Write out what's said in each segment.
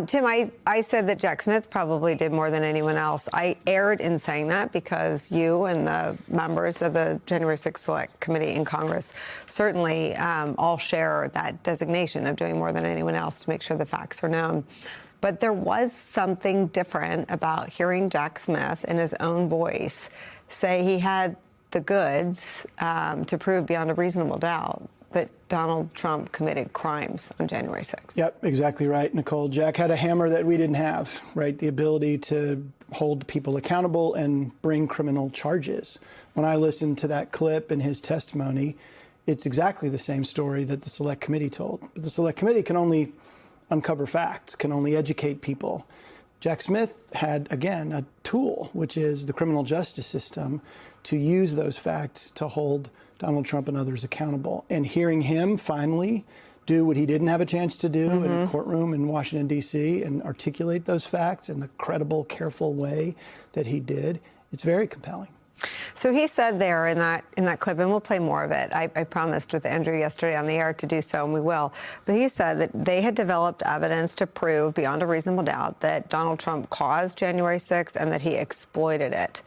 Tim, I said that Jack Smith probably did more than anyone else. I erred in saying that because you and the members of the January 6th Select Committee in Congress certainly all share that designation of doing more than anyone else to make sure the facts are known. But there was something different about hearing Jack Smith in his own voice say he had the goods to prove beyond a reasonable doubt that Donald Trump committed crimes on January 6th. Yep, exactly right, Nicole. Jack had a hammer that we didn't have, right? The ability to hold people accountable and bring criminal charges. When I listened to that clip in his testimony, it's exactly the same story that the Select Committee told. But the Select Committee can only uncover facts, can only educate people. Jack Smith had, again, a tool, which is the criminal justice system, to use those facts to hold Donald Trump and others accountable. And hearing him finally do what he didn't have a chance to do in a courtroom in Washington, D.C., and articulate those facts in the credible, careful way that he did, it's very compelling. So he said there in that clip, and we'll play more of it. I promised with Andrew yesterday on the air to do so, and we will. But he said that they had developed evidence to prove beyond a reasonable doubt that Donald Trump caused January 6th and that he exploited it.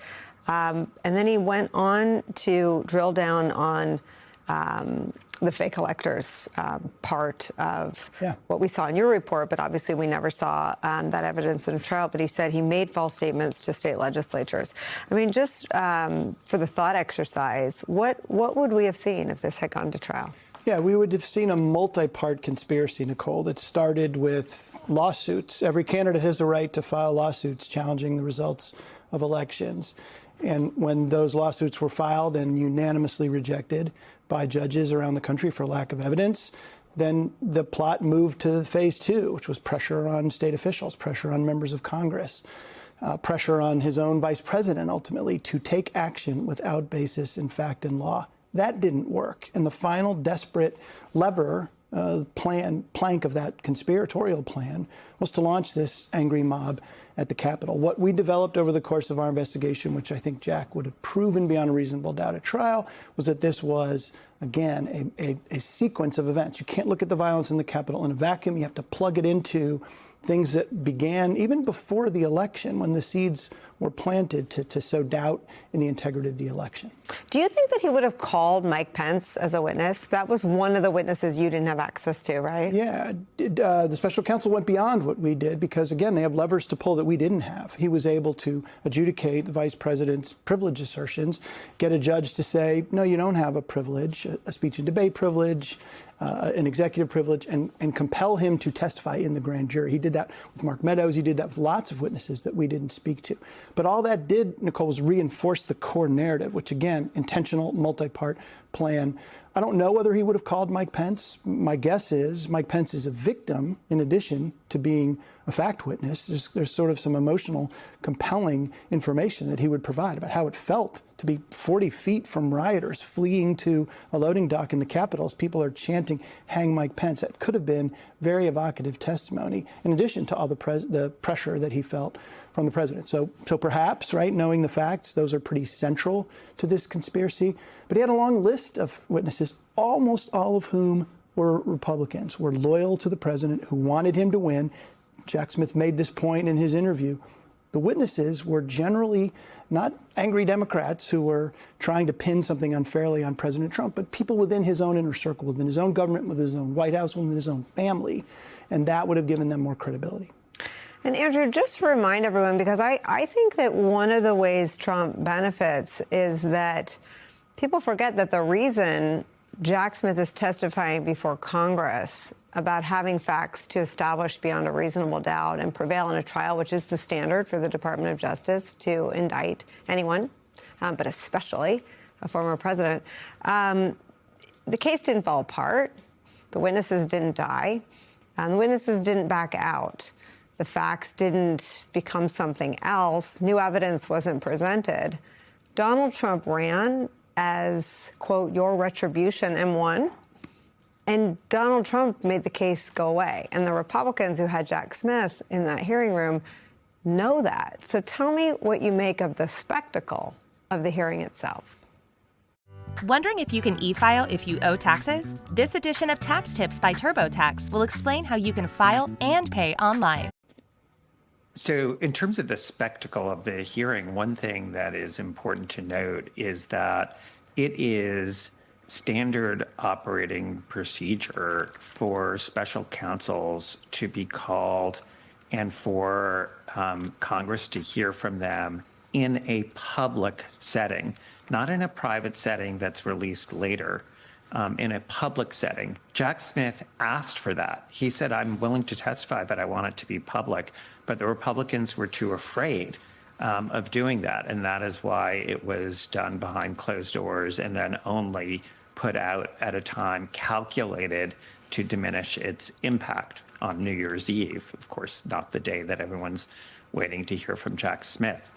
And then he went on to drill down on the fake electors part of what we saw in your report, but obviously we never saw that evidence in a trial. But he said he made false statements to state legislatures. I mean, just for the thought exercise, what would we have seen if this had gone to trial? Yeah, we would have seen a multi-part conspiracy, Nicole, that started with lawsuits. Every candidate has the right to file lawsuits challenging the results of elections. And when those lawsuits were filed and unanimously rejected by judges around the country for lack of evidence, then the plot moved to phase two, which was pressure on state officials, pressure on members of Congress, pressure on his own vice president, ultimately, to take action without basis in fact and law. That didn't work. And the final desperate lever plank of that conspiratorial plan was to launch this angry mob at the Capitol. What we developed over the course of our investigation, which I think Jack would have proven beyond a reasonable doubt at trial, was that this was, again, a sequence of events. You can't look at the violence in the Capitol in a vacuum. You have to plug it into things that began even before the election, when the seeds were planted to sow doubt in the integrity of the election. Do you think that he would have called Mike Pence as a witness? That was one of the witnesses you didn't have access to, right? Yeah. The special counsel went beyond what we did because, again, they have levers to pull that we didn't have. He was able to adjudicate the vice president's privilege assertions, get a judge to say, no, you don't have a privilege, a speech and debate privilege, an executive privilege, and compel him to testify in the grand jury. He did that with Mark Meadows. He did that with lots of witnesses that we didn't speak to. But all that did, Nicole, was reinforce the core narrative, which, again, intentional, multi-part plan. I don't know whether he would have called Mike Pence. My guess is Mike Pence is a victim in addition to being a fact witness. There's sort of some emotional, compelling information that he would provide about how it felt to be 40 feet from rioters fleeing to a loading dock in the Capitol as people are chanting, "Hang Mike Pence." That could have been very evocative testimony, in addition to all the pressure that he felt from the president. So perhaps, right, knowing the facts, those are pretty central to this conspiracy. But he had a long list of witnesses, almost all of whom were Republicans, were loyal to the president, who wanted him to win. Jack Smith made this point in his interview. The witnesses were generally not angry Democrats who were trying to pin something unfairly on President Trump, but people within his own inner circle, within his own government, within his own White House, within his own family. And that would have given them more credibility. And Andrew, just to remind everyone, because I think that one of the ways Trump benefits is that people forget that the reason Jack Smith is testifying before Congress about having facts to establish beyond a reasonable doubt and prevail in a trial, which is the standard for the Department of Justice to indict anyone, but especially a former president. The case didn't fall apart. The witnesses didn't die. And the witnesses didn't back out. The facts didn't become something else. New evidence wasn't presented. Donald Trump ran as, quote, your retribution, and won. And Donald Trump made the case go away. And the Republicans who had Jack Smith in that hearing room know that. So tell me what you make of the spectacle of the hearing itself. Wondering if you can e-file if you owe taxes? This edition of Tax Tips by TurboTax will explain how you can file and pay online. So in terms of the spectacle of the hearing, one thing that is important to note is that it is standard operating procedure for special counsels to be called and for Congress to hear from them in a public setting, not in a private setting that's released later. In a public setting. Jack Smith asked for that. He said, I'm willing to testify, but I want it to be public. But the Republicans were too afraid of doing that. And that is why it was done behind closed doors and then only put out at a time calculated to diminish its impact on New Year's Eve. Of course, not the day that everyone's waiting to hear from Jack Smith.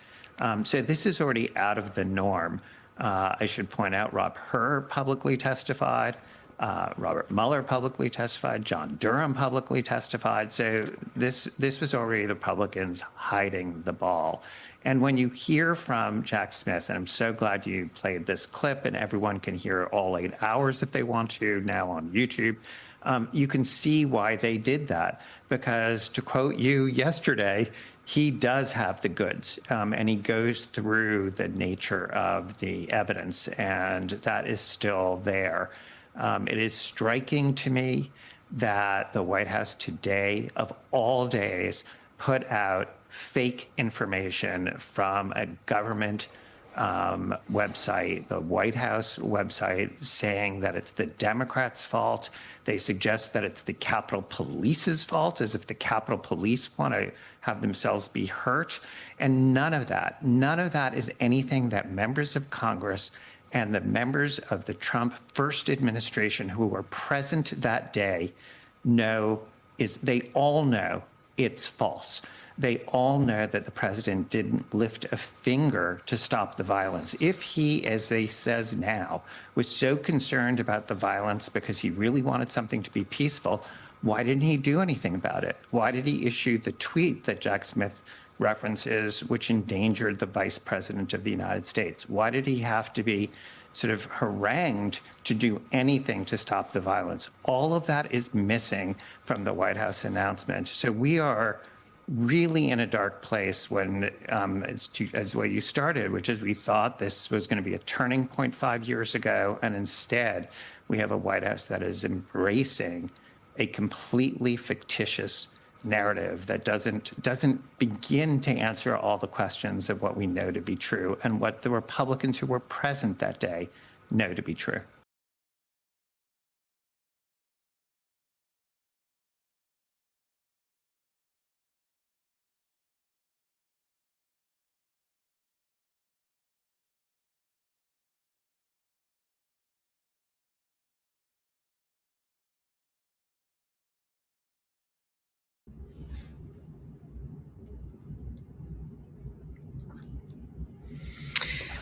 So this is already out of the norm. I should point out Rob Hur publicly testified, Robert Mueller publicly testified, John Durham publicly testified. So this was already the Republicans hiding the ball. And when you hear from Jack Smith, and I'm so glad you played this clip and everyone can hear all 8 hours if they want to now on YouTube, you can see why they did that. Because to quote you yesterday, he does have the goods, and he goes through the nature of the evidence, and that is still there. It is striking to me that the White House today, of all days, put out fake information from a government website, the White House website, saying that it's the Democrats' fault. They suggest that it's the Capitol Police's fault, as if the Capitol Police want to have themselves be hurt. And none of that is anything that members of Congress and the members of the Trump first administration who were present that day they all know it's false. They all know that the president didn't lift a finger to stop the violence. If he, as they says now, was so concerned about the violence because he really wanted something to be peaceful, why didn't he do anything about it? Why did he issue the tweet that Jack Smith references, which endangered the vice president of the United States? Why did he have to be sort of harangued to do anything to stop the violence? All of that is missing from the White House announcement. So we are really in a dark place when, as what you started, which is we thought this was going to be a turning point 5 years ago, and instead we have a White House that is embracing a completely fictitious narrative that doesn't begin to answer all the questions of what we know to be true and what the Republicans who were present that day know to be true.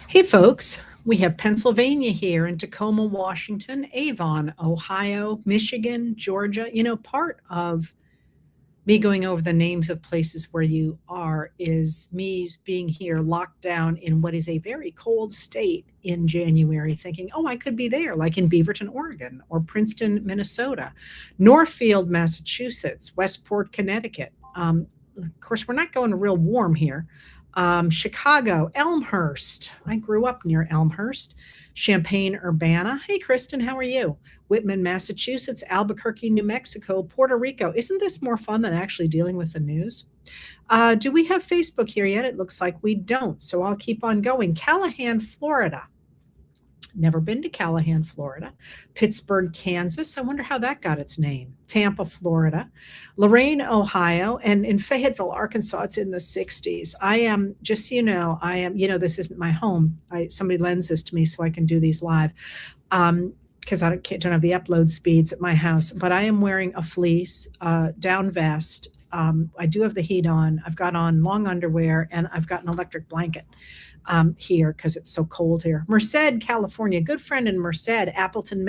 Hey, folks, we have Pennsylvania here and Tacoma, Washington, Avon, Ohio, Michigan, Georgia. You know, part of me going over the names of places where you are is me being here locked down in what is a very cold state in January, thinking, oh, I could be there, like in Beaverton, Oregon, or Princeton, Minnesota, Northfield, Massachusetts, Westport, Connecticut. Of course, we're not going real warm here. Chicago, Elmhurst. I grew up near Elmhurst. Champaign-Urbana. Hey, Kristen, how are you? Whitman, Massachusetts. Albuquerque, New Mexico. Puerto Rico. Isn't this more fun than actually dealing with the news? Do we have Facebook here yet? It looks like we don't, so I'll keep on going. Callahan, Florida. Never been to Callahan, Florida. Pittsburgh, Kansas. I wonder how that got its name. Tampa, Florida. Lorain, Ohio. And in Fayetteville, Arkansas, it's in the 60s. I am, just so you know, this isn't my home. Somebody lends this to me so I can do these live because I don't have the upload speeds at my house. But I am wearing a fleece, down vest. I do have the heat on. I've got on long underwear, and I've got an electric blanket here because it's so cold here. Merced, California. Good friend in Merced, Appleton,